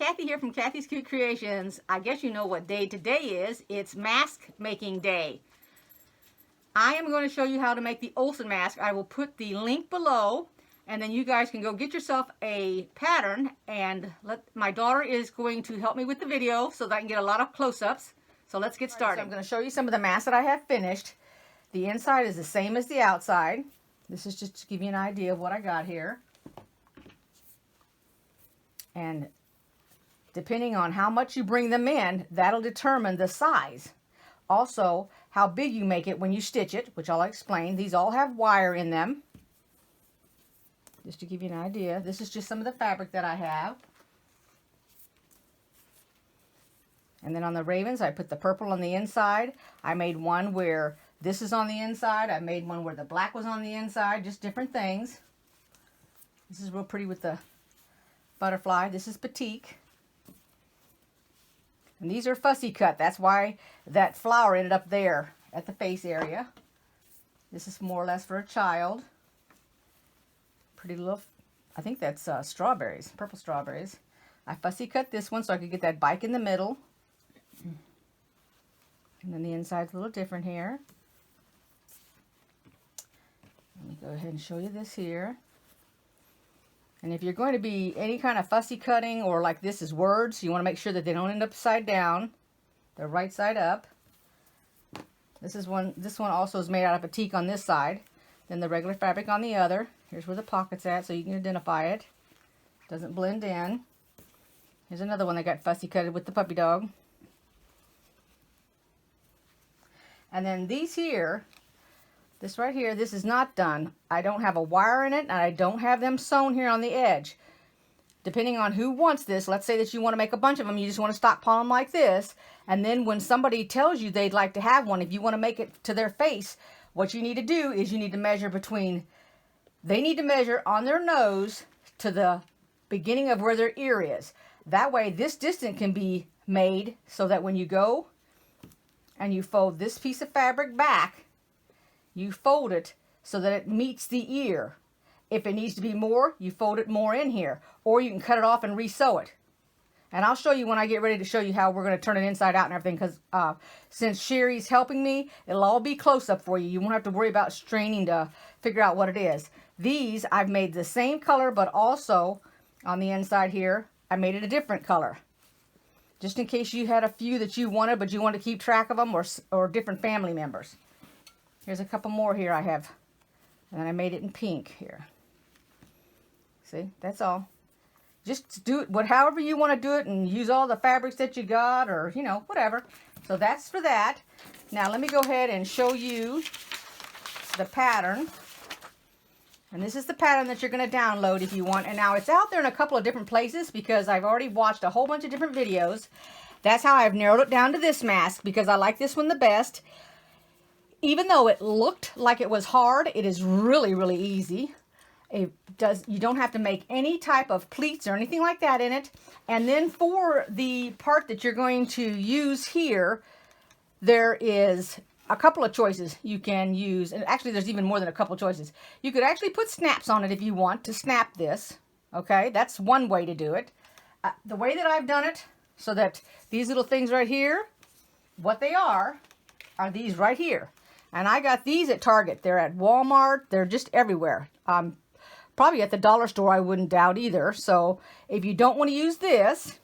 Kathy here from Kathy's Cute Creations. I guess you know what day today is. It's mask making day. I am going to show you how to make the Olson mask. I will put the link below, and then you guys can go get yourself a pattern, and my daughter is going to help me with the video so that I can get a lot of close-ups. So let's get started. So I'm going to show you some of the masks that I have finished. The inside is the same as the outside. This is just to give you an idea of what I got here. And depending on how much you bring them in, that'll determine the size. Also, how big you make it when you stitch it, which I'll explain. These all have wire in them. Just to give you an idea. This is just some of the fabric that I have. And then on the ravens, I put the purple on the inside. I made one where this is on the inside. I made one where the black was on the inside. Just different things. This is real pretty with the butterfly. This is batik. And these are fussy cut. That's why that flower ended up there at the face area. This is more or less for a child. Pretty little, I think that's strawberries, purple strawberries. I fussy cut this one so I could get that bike in the middle. And then the inside's a little different here. Let me go ahead and show you this here. And if you're going to be any kind of fussy cutting, or like this is words, you want to make sure that they don't end upside down. They're right side up. This one also is made out of batik on this side. Then the regular fabric on the other. Here's where the pocket's at so you can identify it. Doesn't blend in. Here's another one that got fussy cutted with the puppy dog. And then these here, this right here, this is not done. I don't have a wire in it, and I don't have them sewn here on the edge. Depending on who wants this, let's say that you want to make a bunch of them, you just want to stockpile them like this, and then when somebody tells you they'd like to have one, if you want to make it to their face, what you need to do is you need to measure between, they need to measure on their nose to the beginning of where their ear is. That way this distance can be made so that when you go and you fold this piece of fabric back, you fold it so that it meets the ear. If it needs to be more, you fold it more in here. Or you can cut it off and re-sew it. And I'll show you when I get ready to show you how we're going to turn it inside out and everything. Because since Sherry's helping me, it'll all be close up for you. You won't have to worry about straining to figure out what it is. These, I've made the same color, but also on the inside here, I made it a different color. Just in case you had a few that you wanted, but you want to keep track of them, or different family members. Here's a couple more here I have. And then I made it in pink here. See, that's all. Just do it however you want to do it, and use all the fabrics that you got, or, you know, whatever. So that's for that. Now let me go ahead and show you the pattern. And this is the pattern that you're going to download if you want. And now it's out there in a couple of different places because I've already watched a whole bunch of different videos. That's how I've narrowed it down to this mask, because I like this one the best. Even though it looked like it was hard, it is really, really easy. You don't have to make any type of pleats or anything like that in it. And then for the part that you're going to use here, there is a couple of choices you can use. And actually, there's even more than a couple choices. You could actually put snaps on it if you want to snap this. Okay, that's one way to do it. The way that I've done it, so that these little things right here, what they are these right here. And I got these at Target. They're at Walmart. They're just everywhere. Probably at the dollar store, I wouldn't doubt either. So if you don't want to use this,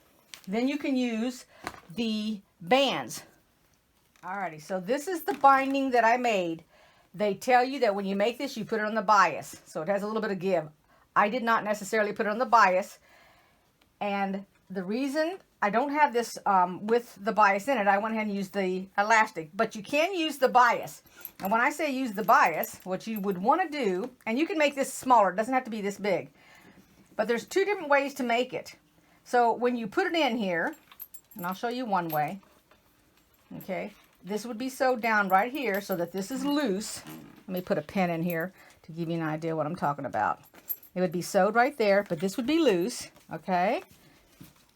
then you can use the bands. Alrighty, so this is the binding that I made. They tell you that when you make this, you put it on the bias. So it has a little bit of give. I did not necessarily put it on the bias. And the reason I don't have this with the bias in it, I went ahead and used the elastic. But you can use the bias. And when I say use the bias, what you would want to do, and you can make this smaller. It doesn't have to be this big. But there's two different ways to make it. So when you put it in here, and I'll show you one way. Okay, this would be sewed down right here so that this is loose. Let me put a pin in here to give you an idea what I'm talking about. It would be sewed right there, but this would be loose. Okay.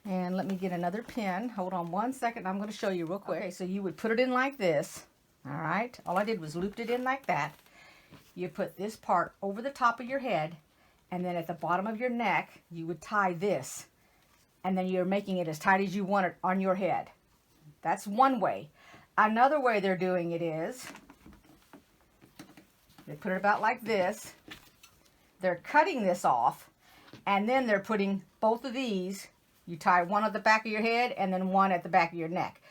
And let me get another pin. Hold on one second. I'm going to show you real quick. Okay, so you would put it in like this. All right. All I did was looped it in like that. You put this part over the top of your head, and then at the bottom of your neck, you would tie this. and then you're making it as tight as you want it on your head. That's one way. Another way they're doing it is, they put it about like this. They're cutting this off, and then they're putting both of these, you tie one at the back of your head and then one at the back of your neck.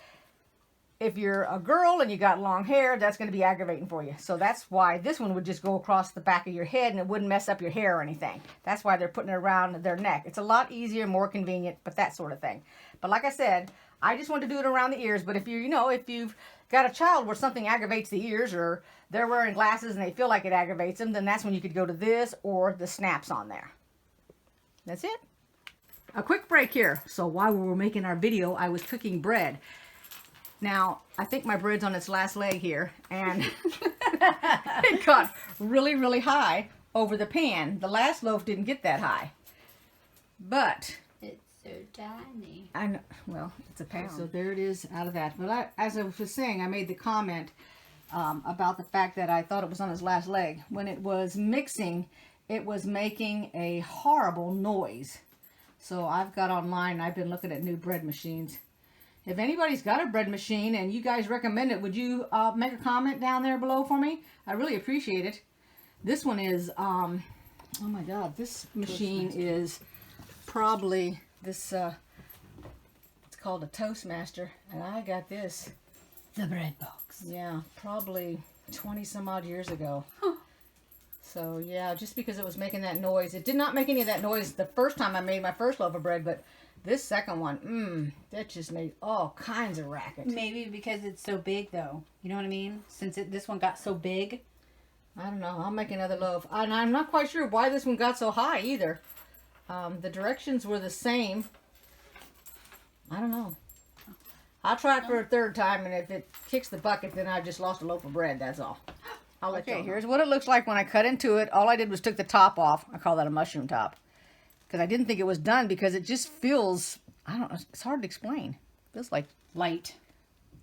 If you're a girl and you got long hair, that's going to be aggravating for you. So that's why this one would just go across the back of your head and it wouldn't mess up your hair or anything. That's why they're putting it around their neck. It's a lot easier, more convenient, but that sort of thing. But like I said, I just want to do it around the ears. But if if you've got a child where something aggravates the ears, or they're wearing glasses and they feel like it aggravates them, then that's when you could go to this or the snaps on there. That's it. A quick break here. So while we were making our video, I was cooking bread. Now, I think my bread's on its last leg here, and it got really, really high over the pan. The last loaf didn't get that high, but it's so tiny. I know, well, it's a pound. So there it is out of that. But as I was saying, I made the comment about the fact that I thought it was on its last leg. When it was mixing, it was making a horrible noise. So I've got online, I've been looking at new bread machines. If anybody's got a bread machine and you guys recommend it, would you make a comment down there below for me? I really appreciate it. This one is, oh my God, this machine is probably this, it's called a Toastmaster, and I got this. The bread box. Yeah, probably 20 some odd years ago. Huh. So yeah, just because it was making that noise. It did not make any of that noise the first time I made my first loaf of bread, but this second one, that just made all kinds of racket. Maybe because it's so big, though. You know what I mean? Since this one got so big. I don't know. I'll make another loaf. And I'm not quite sure why this one got so high either. The directions were the same. I don't know. I'll try it for a third time, and if it kicks the bucket, then I just lost a loaf of bread. That's all. I'll let you know. Here's what it looks like when I cut into it. All I did was took the top off. I call that a mushroom top. Because I didn't think it was done, because it just feels, I don't know, it's hard to explain. It feels like light.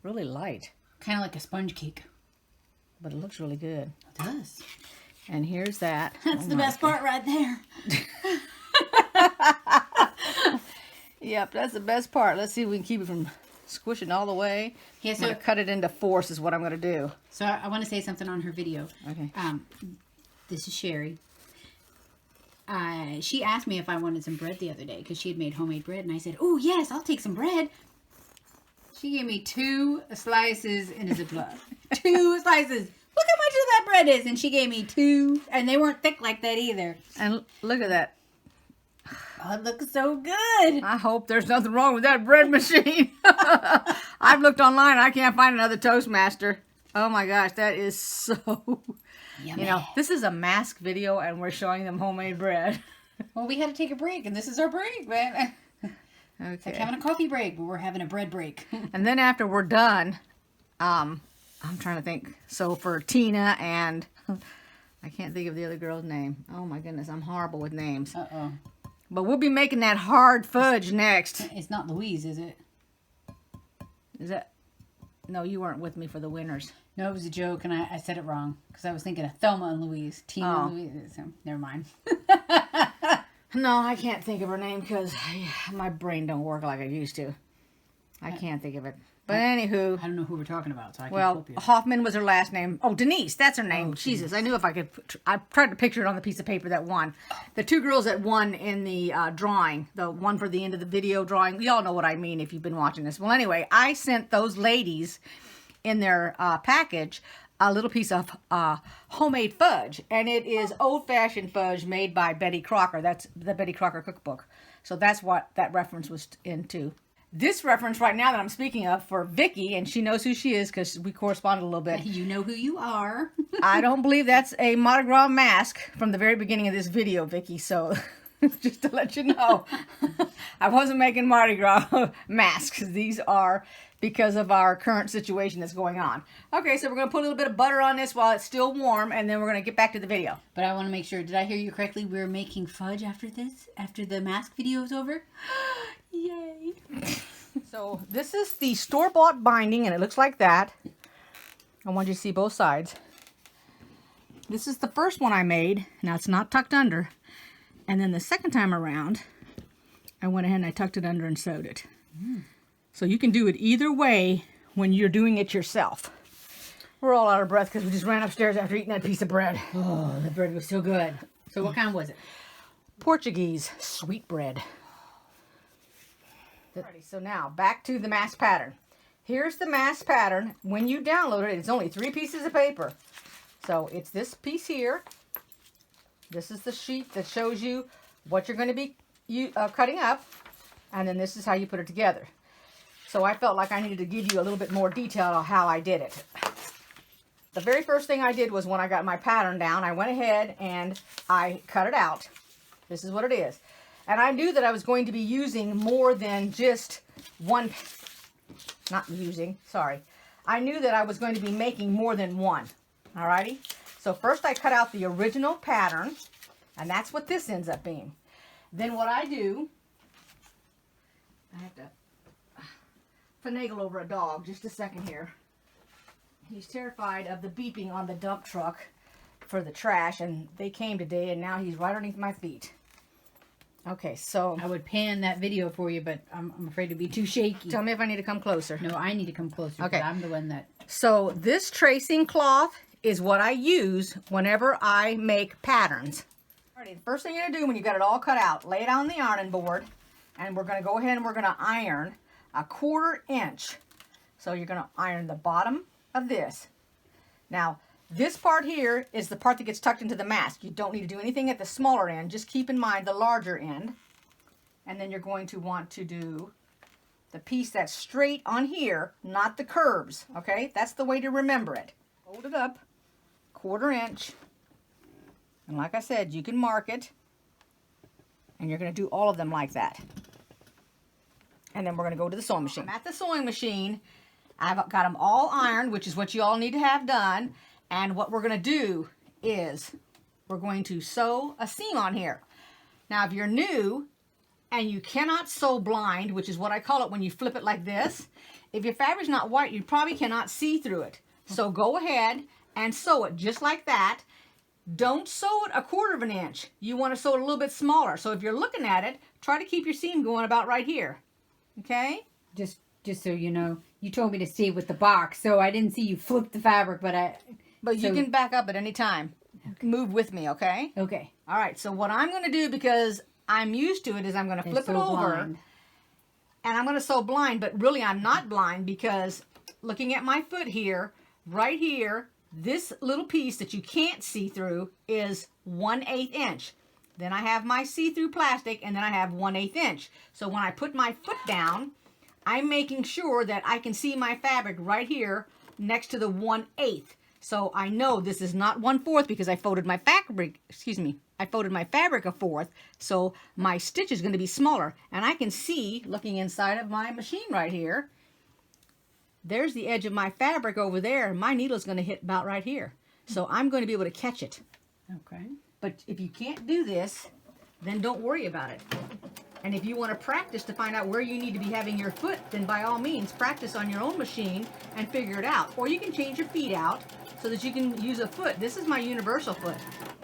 Really light. Kind of like a sponge cake. But it looks really good. It does. And here's that. That's the best part right there. Yep, that's the best part. Let's see if we can keep it from squishing all the way. Yeah, so I'm going to cut it into fourths is what I'm going to do. So I want to say something on her video. Okay. This is Sherry. She asked me if I wanted some bread the other day because she had made homemade bread, and I said, "Oh yes, I'll take some bread." She gave me 2 slices in a Ziploc. 2 slices. Look how much of that bread is, and she gave me 2, and they weren't thick like that either. And look at that. Oh, it looks so good. I hope there's nothing wrong with that bread machine. I've looked online. I can't find another Toastmaster. Oh my gosh, that is so... Yummy. You know, this is a mask video, and we're showing them homemade bread. Well, we had to take a break, and this is our break, man. Okay. It's like having a coffee break, but we're having a bread break. And then after we're done, I'm trying to think. So for Tina and... I can't think of the other girl's name. Oh my goodness, I'm horrible with names. Uh-oh. But we'll be making that hard fudge next. It's not Louise, is it? Is that... No, you weren't with me for the winners. No, it was a joke, and I said it wrong. Because I was thinking of Thelma and Louise. Tina and Louise. So, never mind. No, I can't think of her name because my brain don't work like it used to. I can't think of it. But anywho. I don't know who we're talking about, so I can't help you. Hoffman was her last name. Oh, Denise. That's her name. Oh, Jesus. I knew if I could. I tried to picture it on the piece of paper that won. The 2 girls that won in the drawing. The one for the end of the video drawing. Y'all know what I mean if you've been watching this. Well, anyway, I sent those ladies in their package a little piece of homemade fudge. And it is old-fashioned fudge made by Betty Crocker. That's the Betty Crocker cookbook. So that's what that reference was into. This reference right now that I'm speaking of for Vicky, and she knows who she is because we corresponded a little bit. You know who you are. I don't believe that's a Mardi Gras mask from the very beginning of this video, Vicky. So just to let you know, I wasn't making Mardi Gras masks. These are because of our current situation that's going on. Okay, so we're going to put a little bit of butter on this while it's still warm, and then we're going to get back to the video. But I want to make sure, did I hear you correctly? We're making fudge after this? After the mask video is over? Yay. So this is the store-bought binding, and it looks like that. I want you to see both sides. This is the first one I made. Now it's not tucked under. And then the second time around, I went ahead and I tucked it under and sewed it. So you can do it either way when you're doing it yourself. We're all out of breath because we just ran upstairs after eating that piece of bread. Oh, the bread was so good. So what kind was it? Portuguese sweet bread. Alrighty, so now back to the mask pattern. Here's the mask pattern. When you download it, it's only 3 pieces of paper. So it's this piece here. This is the sheet that shows you what you're going to be cutting up. And then this is how you put it together. So I felt like I needed to give you a little bit more detail on how I did it. The very first thing I did was when I got my pattern down, I went ahead and I cut it out. This is what it is. And I knew that I was going to be using more than just one, I knew that I was going to be making more than one. Alrighty? So first I cut out the original pattern, and that's what this ends up being. Then what I do, I have to finagle over a dog, just a second here. He's terrified of the beeping on the dump truck for the trash, and they came today, and now he's right underneath my feet. Okay, so I would pan that video for you, but I'm afraid to be too shaky. tell me if I need to come closer. No, I need to come closer. Okay. I'm the one that... So this tracing cloth is what I use whenever I make patterns. Alrighty, the first thing you're going to do when you got it all cut out, lay it on the ironing board, and we're going to go ahead and we're going to iron a 1/4 inch. So you're going to iron the bottom of this. Now, this part here is the part that gets tucked into the mask. You don't need to do anything at the smaller end. Just keep in mind the larger end. And then you're going to want to do the piece that's straight on here, not the curves. Okay? That's the way to remember it. Hold it up, 1/4 inch. And like I said, you can mark it. And you're going to do all of them like that. And then we're going to go to the sewing machine. I'm at the sewing machine. I've got them all ironed, which is what you all need to have done. And what we're going to do is we're going to sew a seam on here. Now, if you're new and you cannot sew blind, which is what I call it when you flip it like this, if your fabric's not white, you probably cannot see through it. So go ahead and sew it just like that. Don't sew it 1/4 inch. You want to sew it a little bit smaller. So if you're looking at it, try to keep your seam going about right here. Okay? Just so you know, you told me to stay with the box, so I didn't see you flip the fabric, But you can back up at any time. Okay. Move with me, okay? Okay. All right, so what I'm going to do, because I'm used to it, is I'm going to flip it over. Blind. And I'm going to sew blind, but really I'm not blind because looking at my foot here, right here, this little piece that you can't see through is 1/8 inch. Then I have my see-through plastic, and then I have 1/8 inch. So when I put my foot down, I'm making sure that I can see my fabric right here next to the 1/8. So I know this is not 1/4 because I folded my fabric, I folded my fabric 1/4. So my stitch is going to be smaller. And I can see, looking inside of my machine right here, there's the edge of my fabric over there. My needle is going to hit about right here. So I'm going to be able to catch it. Okay. But if you can't do this, then don't worry about it. And if you want to practice to find out where you need to be having your foot, then by all means, practice on your own machine and figure it out. Or you can change your feet out so that you can use a foot. This is my universal foot.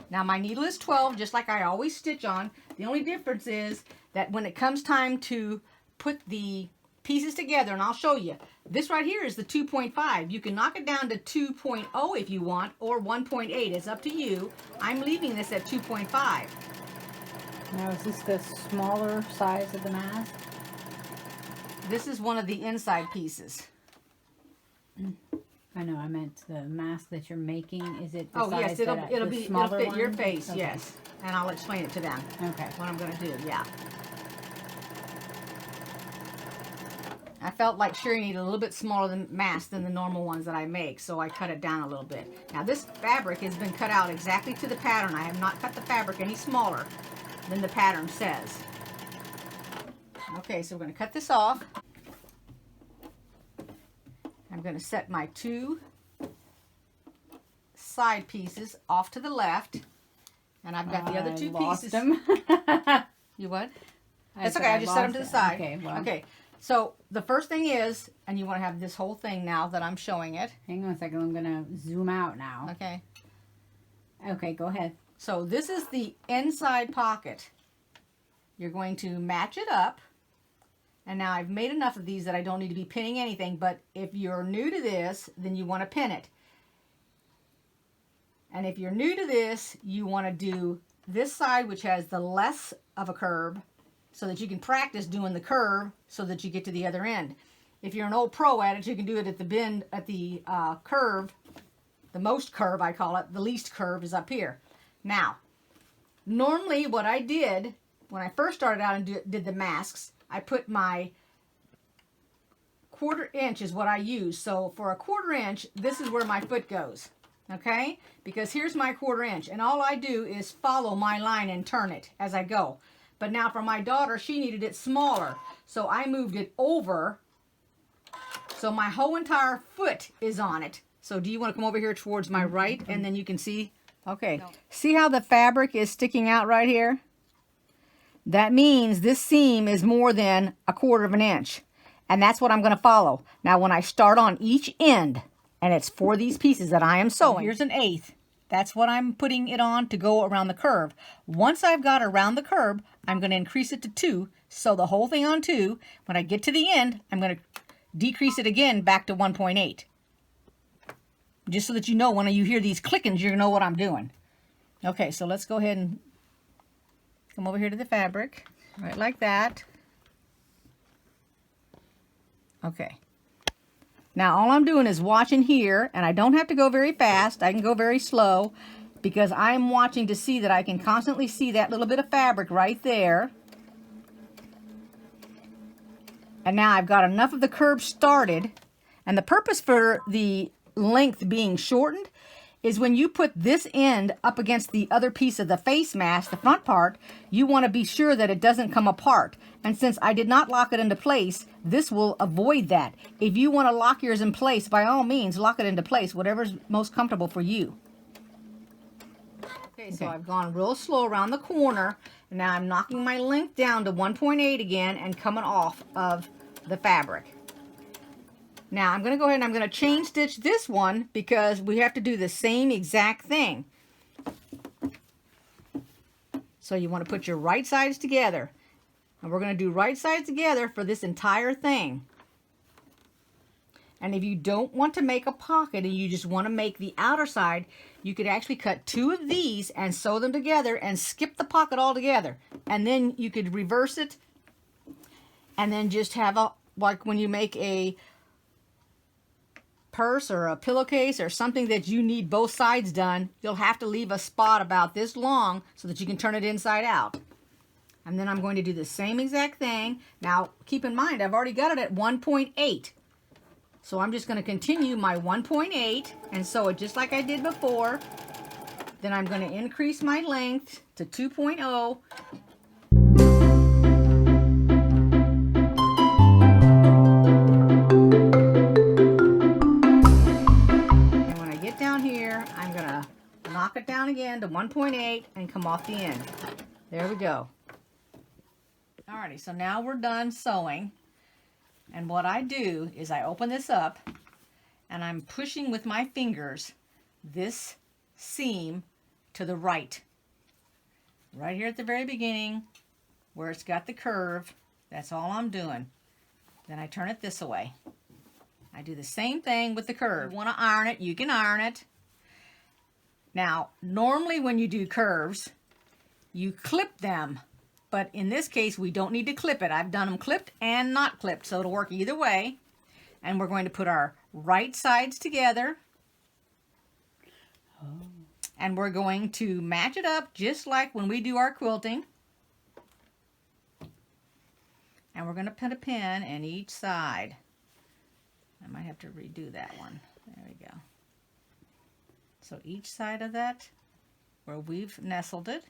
Now my needle is 12, just like I always stitch on. The only difference is that when it comes time to put the pieces together, and I'll show you, this right here is the 2.5. You can knock it down to 2.0 if you want, or 1.8. It's up to you. I'm leaving this at 2.5. Now, is this the smaller size of the mask? This is one of the inside pieces. I know, I meant the mask that you're making. Is it the Oh, size yes, it'll fit one? your face, Okay. yes. And I'll explain it to them. Okay. What I'm going to do, yeah. I felt like sure you need a little bit smaller mask than the normal ones that I make, so I cut it down a little bit. Now this fabric has been cut out exactly to the pattern. I have not cut the fabric any smaller than the pattern says. Okay, so we're going to cut this off. I'm going to set my 2 side pieces off to the left, and I've got the other 2 pieces. Them. You what? That's okay. I just set them to the side. Okay. Well. Okay. So the first thing is, and you want to have this whole thing now that I'm showing it. Hang on a second. I'm going to zoom out now. Okay. Okay, go ahead. So this is the inside pocket. you're going to match it up. And now I've made enough of these that I don't need to be pinning anything, but if you're new to this, then you want to pin it. And if you're new to this, you want to do this side, which has the less of a curve, so that you can practice doing the curve so that you get to the other end. If you're an old pro at it, you can do it at the bend, at the curve, the most curve I call it, the least curve is up here. Now, normally what I did when I first started out and did the masks, I put my 1/4 inch is what I use. So for a 1/4 inch, this is where my foot goes. Okay? Because here's my 1/4 inch, and all I do is follow my line and turn it as I go. But now for my daughter, she needed it smaller. So I moved it over. So my whole entire foot is on it. So do you want to come over here towards my right, and then you can see? Okay. No. See how the fabric is sticking out right here? That means this seam is more than 1/4 inch. And that's what I'm going to follow. Now when I start on each end, and it's for these pieces that I am sewing. Here's 1/8. That's what I'm putting it on to go around the curve. Once I've got around the curve, I'm going to increase it to 2. Sew the whole thing on 2. When I get to the end, I'm going to decrease it again back to 1.8. Just so that you know when you hear these clickings, you know what I'm doing. Okay, so let's go ahead and come over here to the fabric. Right like that. Okay. Now all I'm doing is watching here, and I don't have to go very fast. I can go very slow because I'm watching to see that I can constantly see that little bit of fabric right there. And now I've got enough of the curve started. And the purpose for the length being shortened is when you put this end up against the other piece of the face mask, the front part, you want to be sure that it doesn't come apart. And since I did not lock it into place, this will avoid that. If you want to lock yours in place, by all means, lock it into place, whatever's most comfortable for you. Okay, so I've gone real slow around the corner, and now I'm knocking my length down to 1.8 again and coming off of the fabric. Now I'm going to go ahead and I'm going to chain stitch this one because we have to do the same exact thing. So you want to put your right sides together. And we're going to do right sides together for this entire thing. And if you don't want to make a pocket and you just want to make the outer side, you could actually cut 2 of these and sew them together and skip the pocket altogether. And then you could reverse it and then just have a, like when you make a purse or a pillowcase or something that you need both sides done, you'll have to leave a spot about this long so that you can turn it inside out. And then I'm going to do the same exact thing. Now keep in mind I've already got it at 1.8. So I'm just going to continue my 1.8 and sew it just like I did before. Then I'm going to increase my length to 2.0. And when I get down here, I'm going to knock it down again to 1.8 and come off the end. There we go. Alrighty, so now we're done sewing. And what I do is I open this up and I'm pushing with my fingers this seam to the right. Right here at the very beginning where it's got the curve. That's all I'm doing. Then I turn it this way. I do the same thing with the curve. If you want to iron it, you can iron it. Now, normally when you do curves, you clip them. But in this case, we don't need to clip it. I've done them clipped and not clipped, so it'll work either way. And we're going to put our right sides together. Oh. And we're going to match it up just like when we do our quilting. And we're going to put a pin in each side. I might have to redo that one. There we go. So each side of that, where we've nestled it.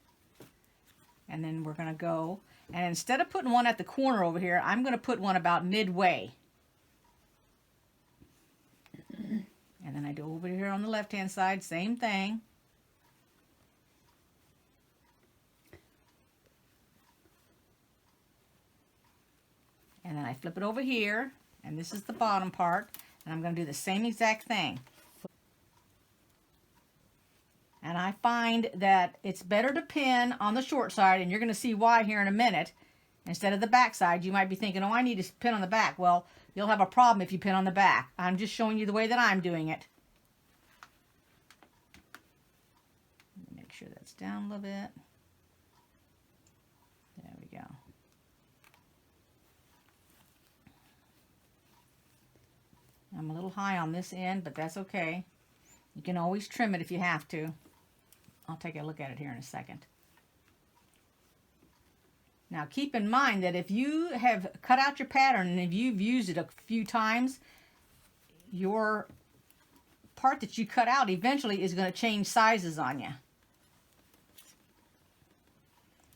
And then we're going to go, and instead of putting one at the corner over here, I'm going to put one about midway. And then I do over here on the left-hand side, same thing. And then I flip it over here, and this is the bottom part, and I'm going to do the same exact thing. And I find that it's better to pin on the short side, and you're going to see why here in a minute. instead of the back side. You might be thinking, oh, I need to pin on the back. Well, you'll have a problem if you pin on the back. I'm just showing you the way that I'm doing it. Make sure that's down a little bit. There we go. I'm a little high on this end, but that's okay. You can always trim it if you have to. I'll take a look at it here in a second. Now keep in mind that if you have cut out your pattern and if you've used it a few times, your part that you cut out eventually is going to change sizes on you.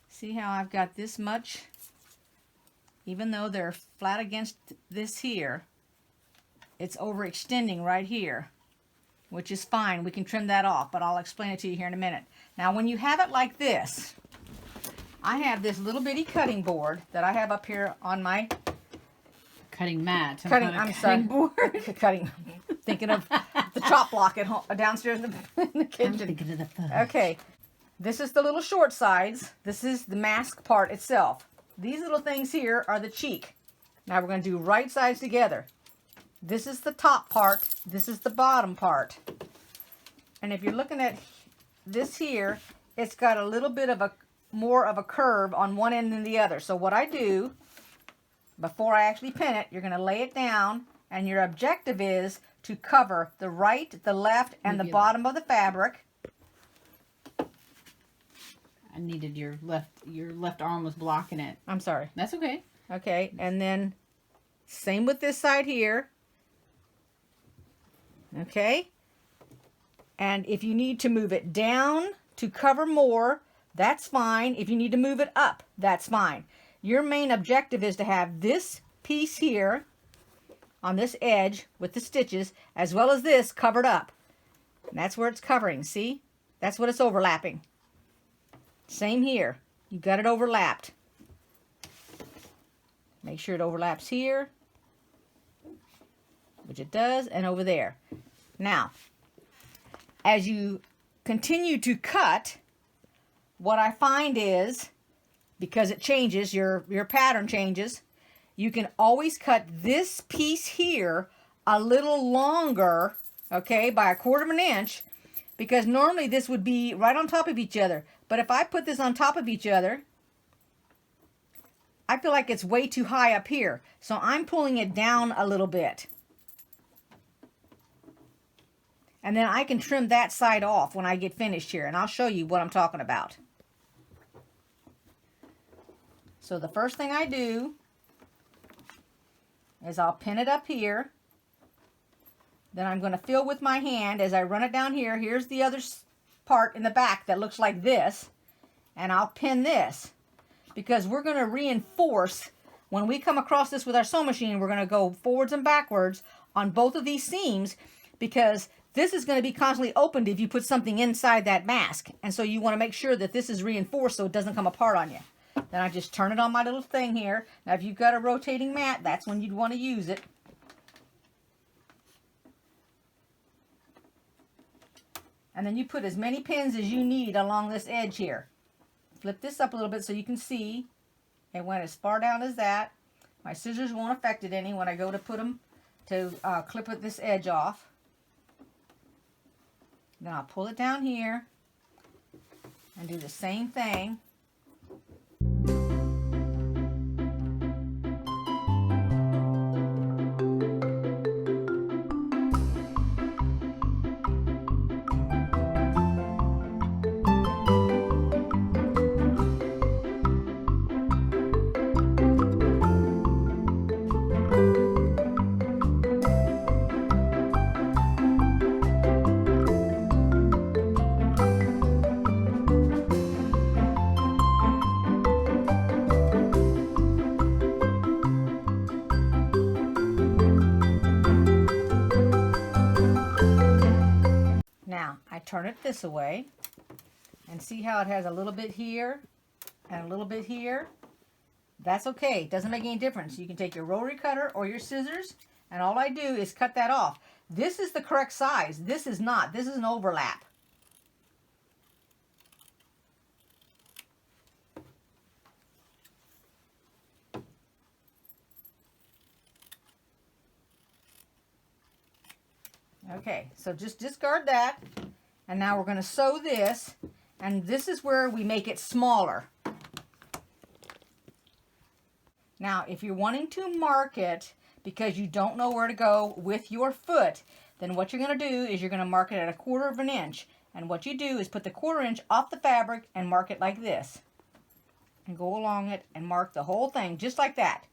See how I've got this much? Even though they're flat against this here, it's overextending right here, which is fine. We can trim that off, but I'll explain it to you here in a minute. Now, when you have it like this, I have this little bitty cutting board that I have up here on my cutting mat. I'm sorry, board. Cutting. Thinking of the chop block at home, downstairs in the kitchen. I'm thinking of the fudge. Okay, this is the little short sides. This is the mask part itself. These little things here are the cheek. Now we're going to do right sides together. This is the top part. This is the bottom part. And if you're looking at this here, it's got a little bit of a more of a curve on one end than the other. So what I do, before I actually pin it, you're going to lay it down, and your objective is to cover the right, the left, and the bottom of the fabric. I needed your left arm was blocking it. I'm sorry. That's okay. Okay, and then same with this side here. Okay, and if you need to move it down to cover more, that's fine. If you need to move it up, that's fine. Your main objective is to have this piece here on this edge with the stitches, as well as this covered up. And that's where it's covering, see? That's what it's overlapping. Same here. You got it overlapped. Make sure it overlaps here, which it does, and over there. Now, as you continue to cut, what I find is, because it changes, your pattern changes, you can always cut this piece here a little longer, okay, by 1/4 of an inch, because normally this would be right on top of each other. But if I put this on top of each other, I feel like it's way too high up here. So I'm pulling it down a little bit. And then I can trim that side off when I get finished here. And I'll show you what I'm talking about. So the first thing I do is I'll pin it up here. Then I'm going to feel with my hand as I run it down here. Here's the other part in the back that looks like this. And I'll pin this, because we're going to reinforce when we come across this with our sewing machine. We're going to go forwards and backwards on both of these seams, because this is going to be constantly opened if you put something inside that mask. And so you want to make sure that this is reinforced so it doesn't come apart on you. Then I just turn it on my little thing here. Now if you've got a rotating mat, that's when you'd want to use it. And then you put as many pins as you need along this edge here. Flip this up a little bit so you can see. It went as far down as that. My scissors won't affect it any when I go to put them to clip this edge off. Then I'll pull it down here and do the same thing. Now, I turn it this way, and see how it has a little bit here and a little bit here? That's okay. It doesn't make any difference. You can take your rotary cutter or your scissors, and all I do is cut that off. This is the correct size. This is not. This is an overlap. Okay, so just discard that. And now we're going to sew this. And this is where we make it smaller. Now, if you're wanting to mark it because you don't know where to go with your foot, then what you're going to do is you're going to mark it at 1/4 of an inch. And what you do is put the 1/4 inch off the fabric and mark it like this. And go along it and mark the whole thing just like that.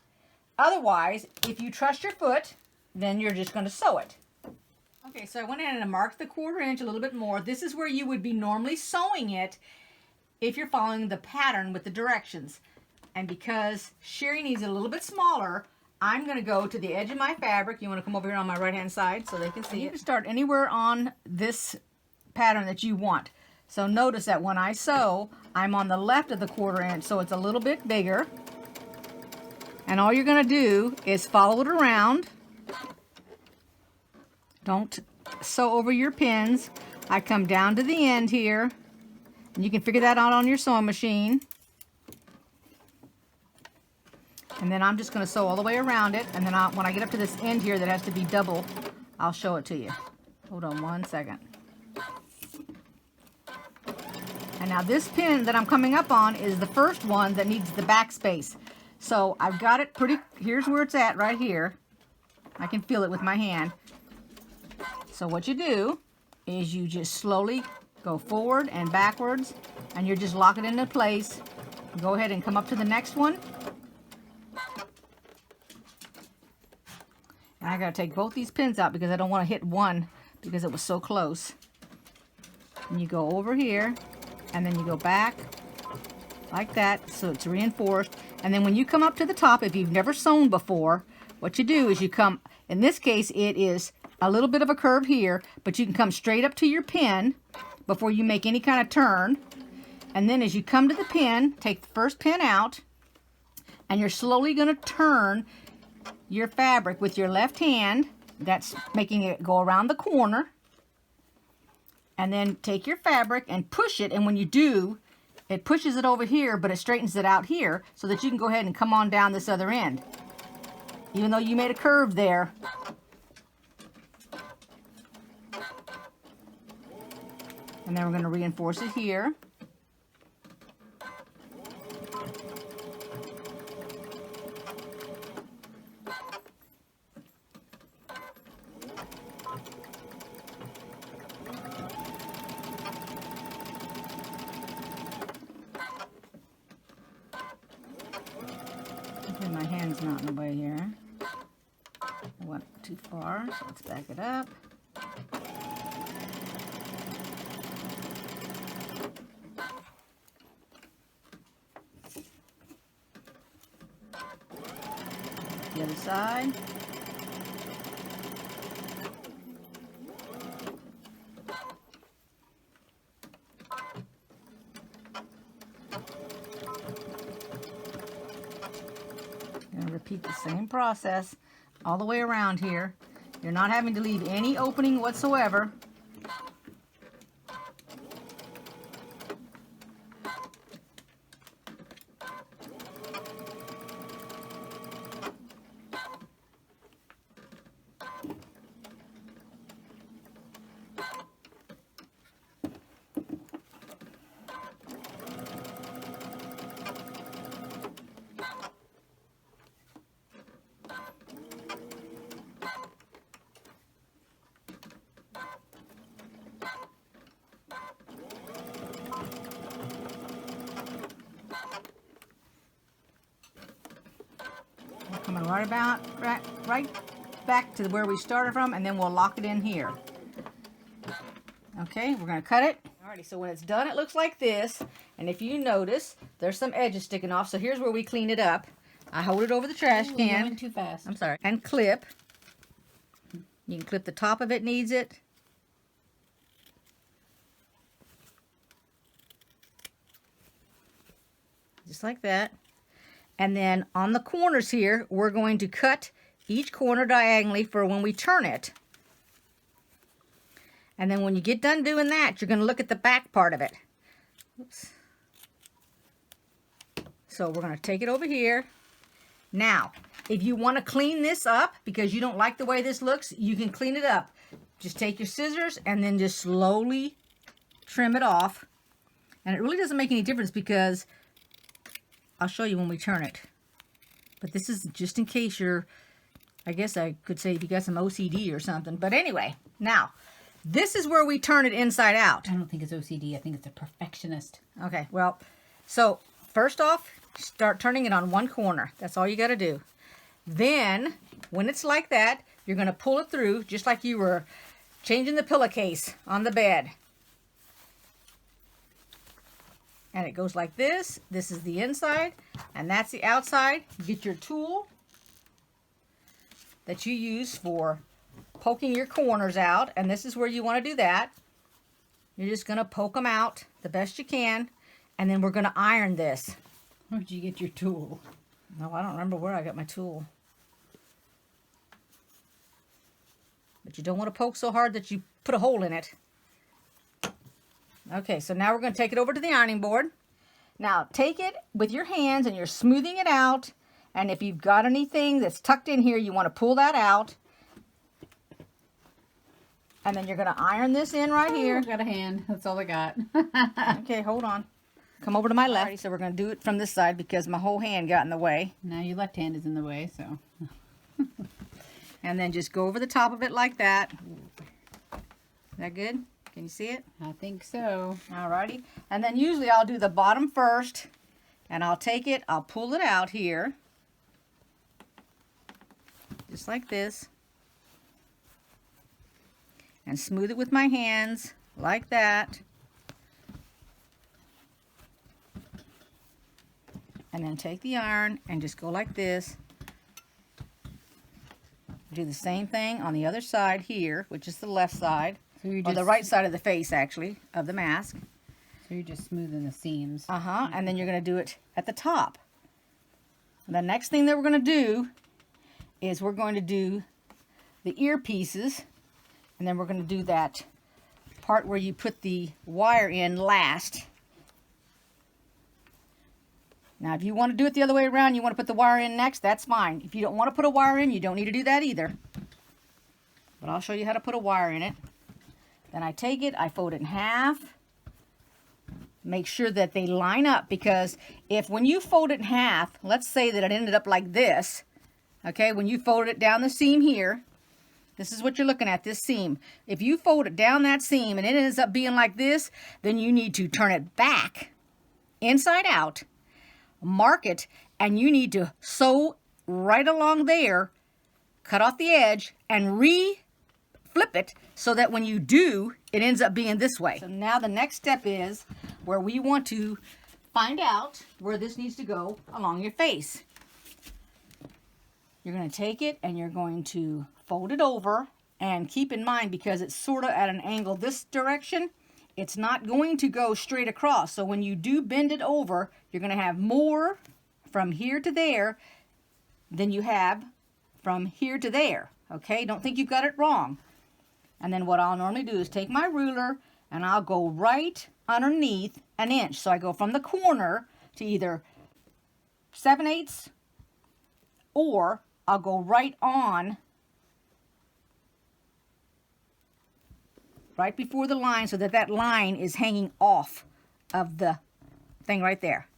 Otherwise, if you trust your foot, then you're just going to sew it. Okay, so I went in and marked the 1/4 inch a little bit more. This is where you would be normally sewing it if you're following the pattern with the directions. And because Sherry needs it a little bit smaller, I'm going to go to the edge of my fabric. You want to come over here on my right-hand side so they can see it. You can start anywhere on this pattern that you want. So notice that when I sew, I'm on the left of the 1/4 inch, so it's a little bit bigger. And all you're going to do is follow it around. Don't sew over your pins. I come down to the end here, and you can figure that out on your sewing machine. And then I'm just going to sew all the way around it, and then when I get up to this end here that has to be double, I'll show it to you. Hold on one second. And now this pin that I'm coming up on is the first one that needs the back space. So I've got it pretty, here's where it's at right here. I can feel it with my hand. So what you do is you just slowly go forward and backwards, and you're just locking it into place. Go ahead and come up to the next one. And I gotta take both these pins out because I don't want to hit one because it was so close. And you go over here, and then you go back like that, so it's reinforced. And then when you come up to the top, if you've never sewn before, what you do is you come, in this case it is a little bit of a curve here, but you can come straight up to your pin before you make any kind of turn. And then as you come to the pin, take the first pin out, and you're slowly going to turn your fabric with your left hand. That's making it go around the corner. And then take your fabric and push it, and when you do, it pushes it over here, but it straightens it out here so that you can go ahead and come on down this other end. Even though you made a curve there. And then we're going to reinforce it here. Okay, my hand's not in the way here. I went too far, so let's back it up. The other side. You're going to repeat the same process all the way around here. You're not having to leave any opening whatsoever. Coming right back to where we started from, and then we'll lock it in here. Okay, we're going to cut it. Alrighty, so when it's done, it looks like this. And if you notice, there's some edges sticking off. So here's where we clean it up. I hold it over the trash can. You're going too fast. I'm sorry. And clip. You can clip the top of it, needs it. Just like that. And then on the corners here, we're going to cut each corner diagonally for when we turn it. And then when you get done doing that, you're going to look at the back part of it. Oops. So we're going to take it over here. Now, if you want to clean this up because you don't like the way this looks, you can clean it up. just take your scissors and then just slowly trim it off. And it really doesn't make any difference because I'll show you when we turn it. But this is just in case you're, I guess I could say if you got some OCD or something. But anyway, now, this is where we turn it inside out. I don't think it's OCD. I think it's a perfectionist. Okay, well, so first off, start turning it on one corner. That's all you got to do. Then, when it's like that, you're going to pull it through just like you were changing the pillowcase on the bed. And it goes like this. This is the inside, and that's the outside. You get your tool that you use for poking your corners out, and this is where you want to do that. You're just going to poke them out the best you can, and then we're going to iron this. Where'd you get your tool? No, I don't remember where I got my tool. But you don't want to poke so hard that you put a hole in it. Okay, so now we're going to take it over to the ironing board. Now, take it with your hands and you're smoothing it out. And if you've got anything that's tucked in here, you want to pull that out. And then you're going to iron this in right here. I got a hand. That's all I got. Okay, hold on. Come over to my left. So we're going to do it from this side because my whole hand got in the way. Now your left hand is in the way, so. And then just go over the top of it like that. Is that good? Can you see it? I think so. Alrighty. And then usually I'll do the bottom first. And I'll take it, I'll pull it out here. Just like this. And smooth it with my hands, like that. And then take the iron and just go like this. Do the same thing on the other side here, which is the left side. So you're Or just, the right side of the face, actually, of the mask. So you're just smoothing the seams. And then you're going to do it at the top. The next thing that we're going to do is we're going to do the earpieces. And then we're going to do that part where you put the wire in last. Now, if you want to do it the other way around, you want to put the wire in next, that's fine. If you don't want to put a wire in, you don't need to do that either. But I'll show you how to put a wire in it. Then I take it, I fold it in half. Make sure that they line up, because if when you fold it in half, let's say that it ended up like this, okay, when you folded it down the seam here, this is what you're looking at, this seam. If you fold it down that seam and it ends up being like this, then you need to turn it back, inside out, mark it, and you need to sew right along there, cut off the edge, and flip it so that when you do, it ends up being this way. So now the next step is where we want to find out where this needs to go along your face. You're going to take it and you're going to fold it over, and keep in mind, because it's sort of at an angle this direction, it's not going to go straight across. So when you do bend it over, you're going to have more from here to there than you have from here to there. Okay, don't think you've got it wrong. And then what I'll normally do is take my ruler and I'll go right underneath an inch. So I go from the corner to either 7/8 or I'll go right on, right before the line, so that that line is hanging off of the thing right there.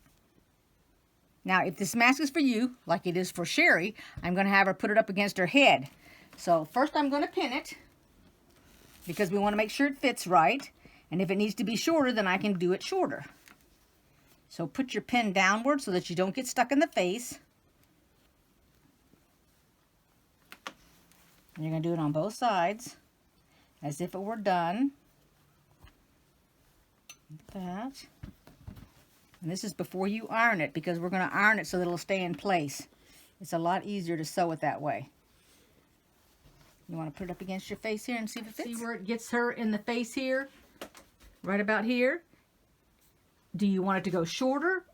Now, if this mask is for you, like it is for Sherry, I'm going to have her put it up against her head. So first I'm going to pin it, because we want to make sure it fits right. And if it needs to be shorter, then I can do it shorter. So put your pin downward so that you don't get stuck in the face. And you're going to do it on both sides, as if it were done. Like that. And this is before you iron it, because we're going to iron it so that it'll stay in place. It's a lot easier to sew it that way. You want to put it up against your face here and see if it fits? See where it gets her in the face here? Right about here. Do you want it to go shorter?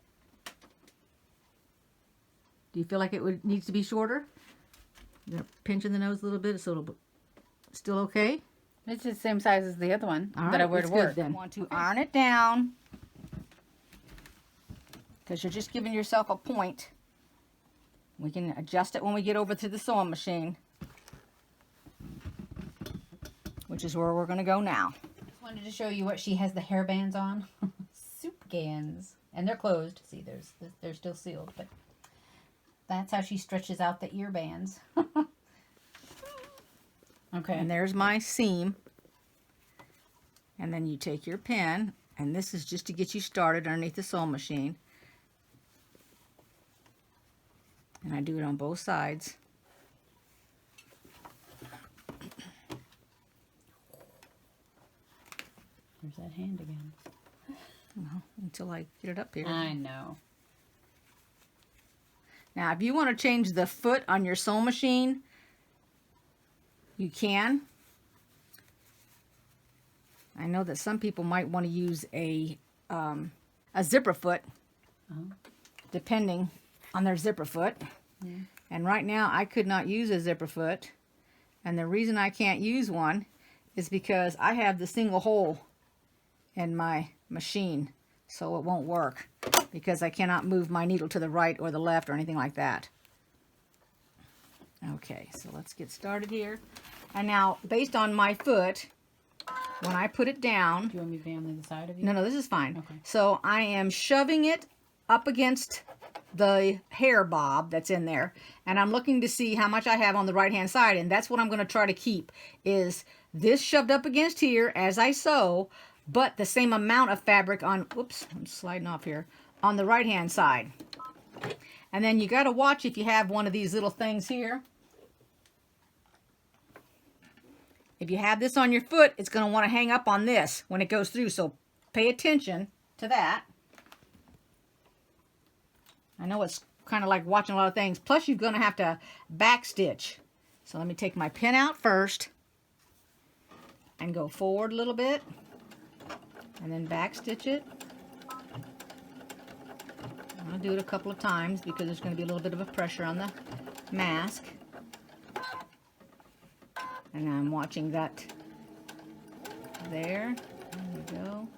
Do you feel like it needs to be shorter? You're going to pinch in the nose a little bit so it'll be still okay? It's the same size as the other one All right, that I wear to work. Then. You want to iron it down, because you're just giving yourself a point. We can adjust it when we get over to the sewing machine, which which is where we're going to go now. Just wanted to show you what she has the hair bands on. Soup cans. And they're closed. See, they're still sealed, but that's how she stretches out the ear bands. Okay. And there's my seam. And then you take your pin, and this is just to get you started underneath the sewing machine. And I do it on both sides. There's that hand again. Well, until I get it up here. I know. Now, if you want to change the foot on your sewing machine, you can. I know that some people might want to use a zipper foot, depending on their zipper foot. Yeah. And right now, I could not use a zipper foot. And the reason I can't use one is because I have the single hole in my machine, so it won't work because I cannot move my needle to the right or the left or anything like that. Okay, so let's get started here. And now, based on my foot, when I put it down... Do you want me to be on the side of you? No, this is fine. Okay. So I am shoving it up against the hair bob that's in there, and I'm looking to see how much I have on the right hand side, and that's what I'm going to try to keep, is this shoved up against here as I sew, but the same amount of fabric on, whoops, I'm sliding off here, on the right hand side. And then you got to watch if you have one of these little things here. If you have this on your foot, it's going to want to hang up on this when it goes through, so pay attention to that. I know it's kind of like watching a lot of things. Plus, you're going to have to backstitch. So let me take my pin out first and go forward a little bit and then backstitch it. I'm going to do it a couple of times because there's going to be a little bit of a pressure on the mask. And I'm watching that there. There we go.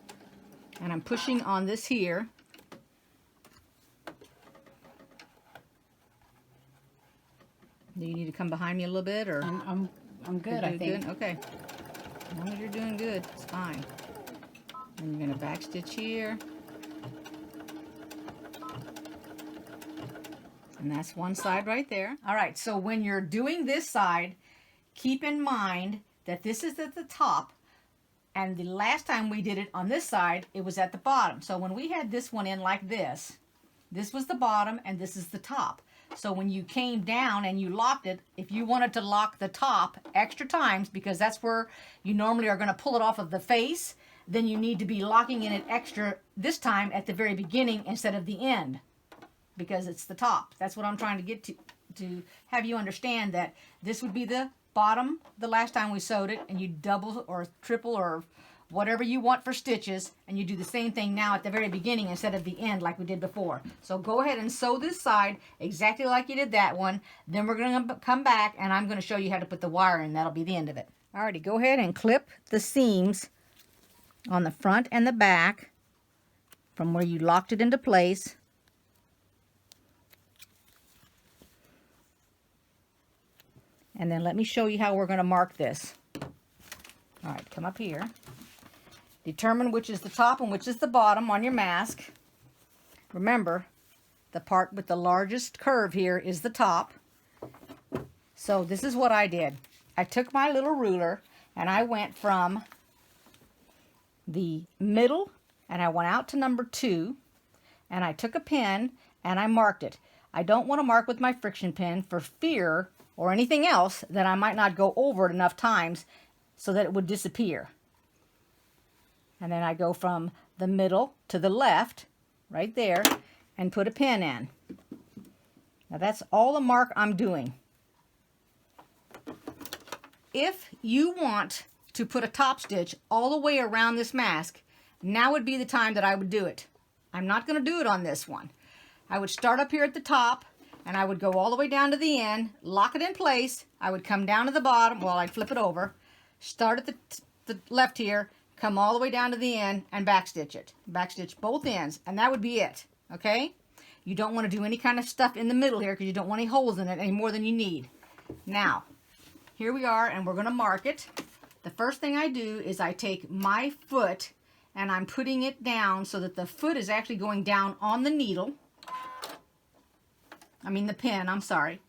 And I'm pushing on this here. Do you need to come behind me a little bit, or I'm good, I think. Good? Okay. As long as you're doing good, it's fine. And you're going to backstitch here. And that's one side right there. All right, so when you're doing this side, keep in mind that this is at the top, and the last time we did it on this side, it was at the bottom. So when we had this one in like this, this was the bottom and this is the top. So when you came down and you locked it, if you wanted to lock the top extra times, because that's where you normally are going to pull it off of the face, then you need to be locking in it extra this time at the very beginning instead of the end, because it's the top. That's what I'm trying to get to have you understand, that this would be the bottom the last time we sewed it, and you double or triple or whatever you want for stitches, and you do the same thing now at the very beginning instead of the end like we did before. So go ahead and sew this side exactly like you did that one. Then we're going to come back and I'm going to show you how to put the wire in. That'll be the end of it. Alrighty, go ahead and clip the seams on the front and the back from where you locked it into place. And then let me show you how we're going to mark this. All right, come up here. Determine which is the top and which is the bottom on your mask. Remember, the part with the largest curve here is the top. So this is what I did. I took my little ruler and I went from the middle and I went out to number 2, and I took a pin and I marked it. I don't want to mark with my friction pin for fear or anything else that I might not go over it enough times so that it would disappear. And then I go from the middle to the left, right there, and put a pin in. Now that's all the mark I'm doing. If you want to put a top stitch all the way around this mask, now would be the time that I would do it. I'm not going to do it on this one. I would start up here at the top, and I would go all the way down to the end, lock it in place. I would come down to the bottom, well, I'd flip it over, start at the left here, come all the way down to the end, and backstitch it. Backstitch both ends, and that would be it, okay? You don't want to do any kind of stuff in the middle here because you don't want any holes in it any more than you need. Now, here we are, and we're going to mark it the first thing I do is I take my foot and I'm putting it down so that the foot is actually going down on the needle. I mean the pin, I'm sorry.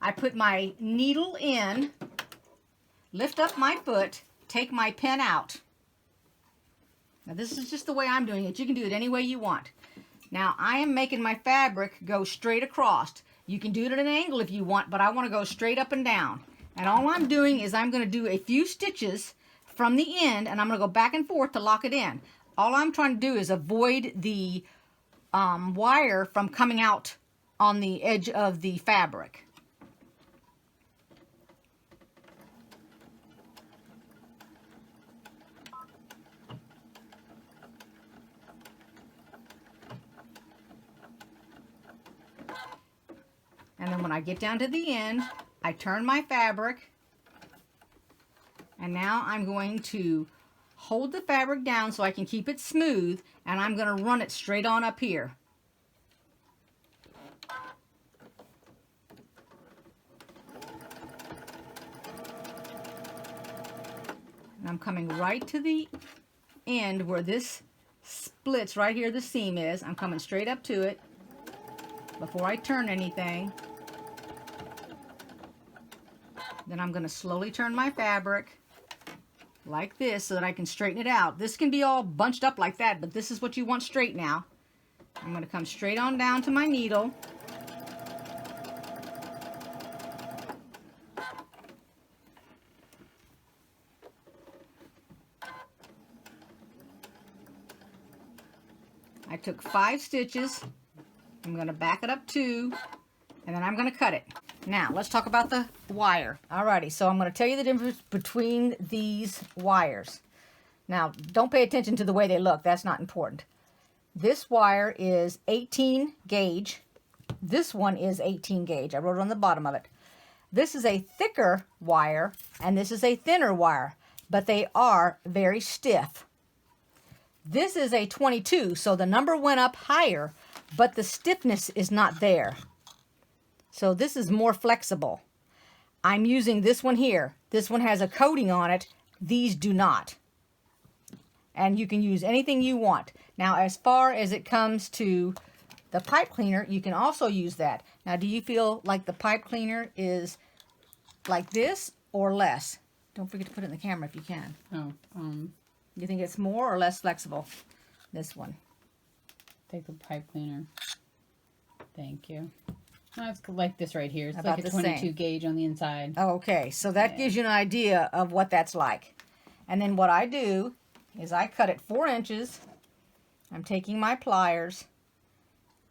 I put my needle in, lift up my foot, take my pin out. Now this is just the way I'm doing it. You can do it any way you want. Now I am making my fabric go straight across. You can do it at an angle if you want, but I want to go straight up and down. And all I'm doing is I'm going to do a few stitches from the end, and I'm going to go back and forth to lock it in. All I'm trying to do is avoid the wire from coming out on the edge of the fabric. And then when I get down to the end, I turn my fabric, and now I'm going to hold the fabric down so I can keep it smooth, and I'm going to run it straight on up here. And I'm coming right to the end where this splits right here, the seam is. I'm coming straight up to it before I turn anything. Then I'm going to slowly turn my fabric like this so that I can straighten it out. This can be all bunched up like that, but this is what you want straight now. I'm going to come straight on down to my needle. I took 5 stitches. I'm going to back it up 2, and then I'm going to cut it. Now, let's talk about the wire. Alrighty, so I'm going to tell you the difference between these wires. Now, don't pay attention to the way they look. That's not important. This wire is 18 gauge. This one is 18 gauge. I wrote it on the bottom of it. This is a thicker wire, and this is a thinner wire, but they are very stiff. This is a 22, so the number went up higher, but the stiffness is not there. So this is more flexible. I'm using this one here. This one has a coating on it. These do not. And you can use anything you want. Now, as far as it comes to the pipe cleaner, you can also use that. Now, do you feel like the pipe cleaner is like this or less? Don't forget to put it in the camera if you can. You think it's more or less flexible? This one. Take the pipe cleaner. Thank you. No, it's like this right here. It's About like a the 22 same. gauge on the inside. Okay, so that gives you an idea of what that's like. And then what I do is I cut it 4 inches. I'm taking my pliers.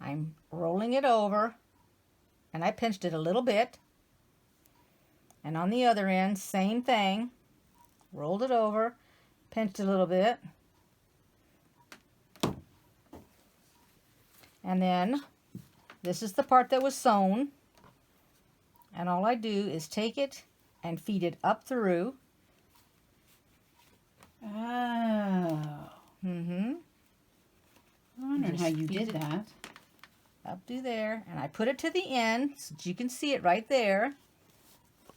I'm rolling it over. And I pinched it a little bit. And on the other end, same thing. Rolled it over. Pinched it a little bit. And then this is the part that was sewn, and all I do is take it and feed it up through. Oh. I wondered how you did that. Up through there, and I put it to the end so that you can see it right there.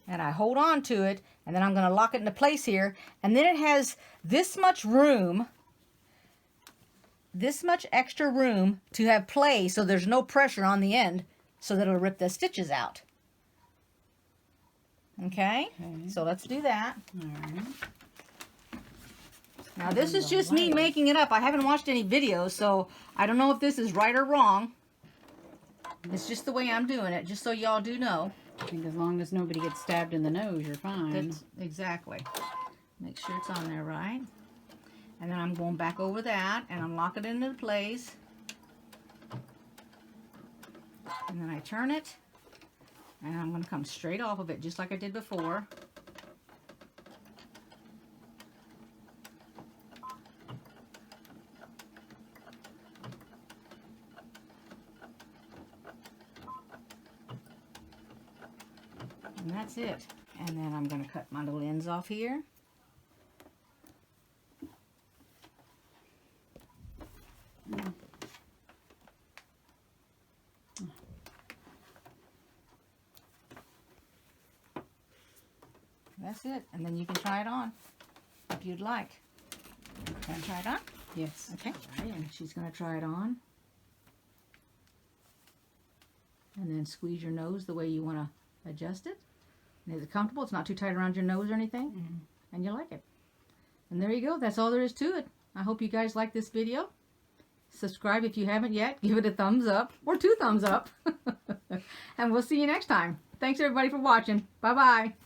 And I hold on to it, and then I'm going to lock it into place here. And then it has this much room, this much extra room to have play so there's no pressure on the end so that it'll rip the stitches out. Okay? So let's do that. All right. Now this is just me making it up. I haven't watched any videos, so I don't know if this is right or wrong. It's just the way I'm doing it, just so y'all do know. I think as long as nobody gets stabbed in the nose, you're fine. That's exactly. Make sure it's on there right. And then I'm going back over that, and I'm locking it into place. And then I turn it, and I'm going to come straight off of it, just like I did before. And that's it. And then I'm going to cut my little ends off here. That's it. And then you can try it on. if you'd like. Can I try it on? Yes. Okay. All right, and she's going to try it on. And then squeeze your nose the way you want to adjust it. And is it comfortable? It's not too tight around your nose or anything. Mm-hmm. And you like it. And there you go. That's all there is to it. I hope you guys like this video. Subscribe if you haven't yet. Give it a thumbs up or 2 thumbs up. And we'll see you next time. Thanks everybody for watching. Bye-bye.